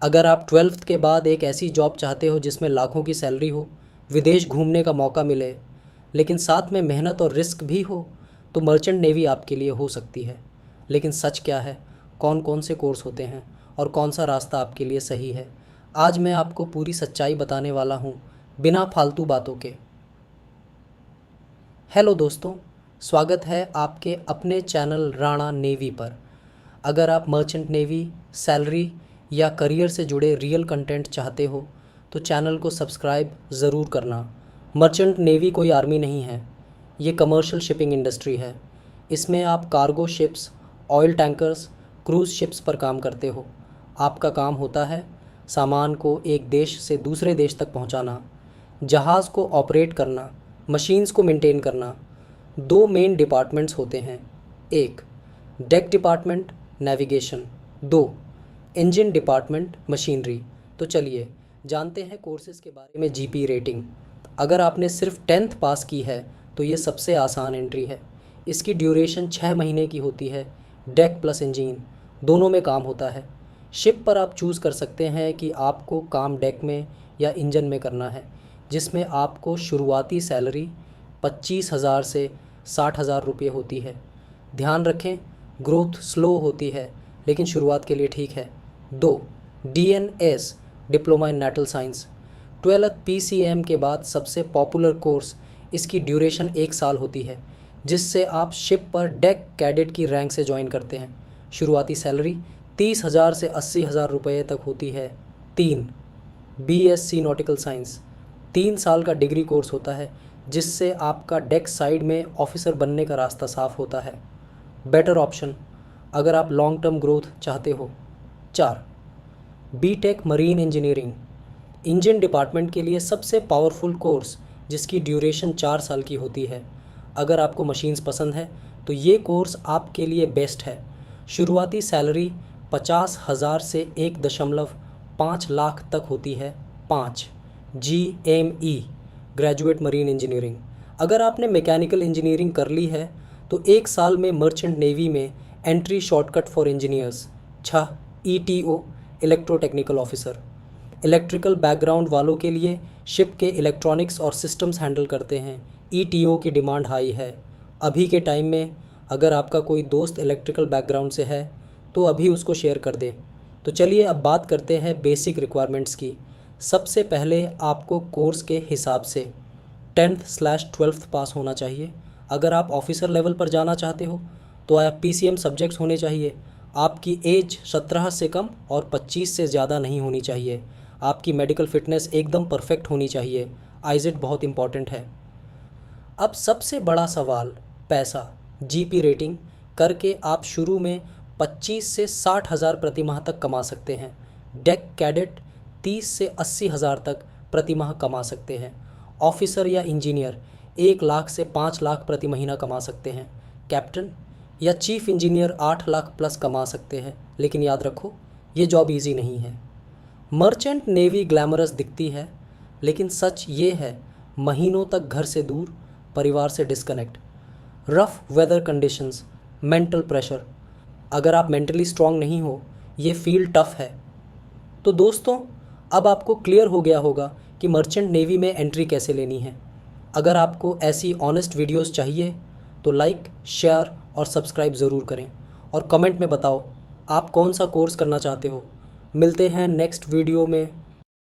अगर आप 12th के बाद एक ऐसी जॉब चाहते हो जिसमें लाखों की सैलरी हो, विदेश घूमने का मौका मिले, लेकिन साथ में मेहनत और रिस्क भी हो, तो मर्चेंट नेवी आपके लिए हो सकती है। लेकिन सच क्या है, कौन कौन से कोर्स होते हैं और कौन सा रास्ता आपके लिए सही है, आज मैं आपको पूरी सच्चाई बताने वाला हूँ, बिना फालतू बातों के। हेलो दोस्तों, स्वागत है आपके अपने चैनल राणा नेवी पर। अगर आप मर्चेंट नेवी, सैलरी या करियर से जुड़े रियल कंटेंट चाहते हो तो चैनल को सब्सक्राइब ज़रूर करना। मर्चेंट नेवी कोई आर्मी नहीं है, ये कमर्शियल शिपिंग इंडस्ट्री है। इसमें आप cargo ships, oil tankers, cruise ships पर काम करते हो। आपका काम होता है सामान को एक देश से दूसरे देश तक पहुंचाना, जहाज़ को ऑपरेट करना, मशीन्स को मेंटेन करना। दो मेन डिपार्टमेंट्स होते हैं, एक डेक डिपार्टमेंट नेविगेशन, दो इंजन डिपार्टमेंट मशीनरी। तो चलिए जानते हैं कोर्सेज़ के बारे में। जीपी रेटिंग, अगर आपने सिर्फ 10th पास की है तो ये सबसे आसान एंट्री है। इसकी ड्यूरेशन 6 महीने की होती है। डेक प्लस इंजन दोनों में काम होता है। शिप पर आप चूज़ कर सकते हैं कि आपको काम डेक में या इंजन में करना है, जिसमें आपको शुरुआती सैलरी 25,000 से 60,000 रुपये होती है। ध्यान रखें, ग्रोथ स्लो होती है लेकिन शुरुआत के लिए ठीक है। 2 DNS diploma in nautical science, 12th PCM के बाद सबसे पॉपुलर कोर्स। इसकी ड्यूरेशन 1 साल होती है, जिससे आप शिप पर डेक कैडेट की रैंक से ज्वाइन करते हैं। शुरुआती सैलरी 30,000 से 80,000 रुपये तक होती है। 3 BSc नॉटिकल साइंस, 3 साल का डिग्री कोर्स होता है, जिससे आपका डेक साइड में ऑफिसर बनने का रास्ता साफ होता है। बेटर ऑप्शन अगर आप लॉन्ग टर्म ग्रोथ चाहते हो। 4 BTech marine engineering, engine department के लिए सबसे पावरफुल कोर्स, जिसकी ड्यूरेशन 4 साल की होती है। अगर आपको मशीन्स पसंद है तो ये कोर्स आपके लिए बेस्ट है। शुरुआती सैलरी 50,000 से 1.5 लाख तक होती है। 5 GME ग्रेजुएट मरीन इंजीनियरिंग, अगर आपने मैकेनिकल इंजीनियरिंग कर ली है तो 1 साल में मर्चेंट नेवी में entry shortcut for engineers. 6 ETO electrotechnical officer, electrical background वालों के लिए शिप के इलेक्ट्रॉनिक्स और सिस्टम्स हैंडल करते हैं। ETO की डिमांड हाई है अभी के टाइम में। अगर आपका कोई दोस्त इलेक्ट्रिकल बैकग्राउंड से है तो अभी उसको शेयर कर दे। तो चलिए अब बात करते हैं बेसिक रिक्वायरमेंट्स की। सबसे पहले आपको कोर्स के हिसाब से 10th/12th पास होना चाहिए। अगर आप ऑफिसर लेवल पर जाना चाहते हो तो आप PCM सब्जेक्ट्स होने चाहिए। आपकी एज 17 से कम और 25 से ज़्यादा नहीं होनी चाहिए। आपकी मेडिकल फ़िटनेस एकदम परफेक्ट होनी चाहिए। आइजेट बहुत इंपॉर्टेंट है। अब सबसे बड़ा सवाल, पैसा। GP रेटिंग करके आप शुरू में 25 से 60,000 प्रति माह तक कमा सकते हैं। डेक कैडेट 30 से 80,000 तक प्रति माह कमा सकते हैं। ऑफिसर या इंजीनियर 1 लाख से 5 लाख प्रति महीना कमा सकते हैं। कैप्टन या चीफ इंजीनियर 8 लाख प्लस कमा सकते हैं। लेकिन याद रखो, ये जॉब इजी नहीं है। मर्चेंट नेवी ग्लैमरस दिखती है, लेकिन सच ये है, महीनों तक घर से दूर, परिवार से disconnect, rough weather conditions, mental pressure. अगर आप मेंटली स्ट्रांग नहीं हो, ये फील्ड टफ है। तो दोस्तों, अब आपको क्लियर हो गया होगा कि मर्चेंट नेवी में एंट्री कैसे लेनी है। अगर आपको ऐसी ऑनेस्ट वीडियोस चाहिए तो लाइक, शेयर और सब्सक्राइब ज़रूर करें, और कमेंट में बताओ आप कौन सा कोर्स करना चाहते हो। मिलते हैं नेक्स्ट वीडियो में।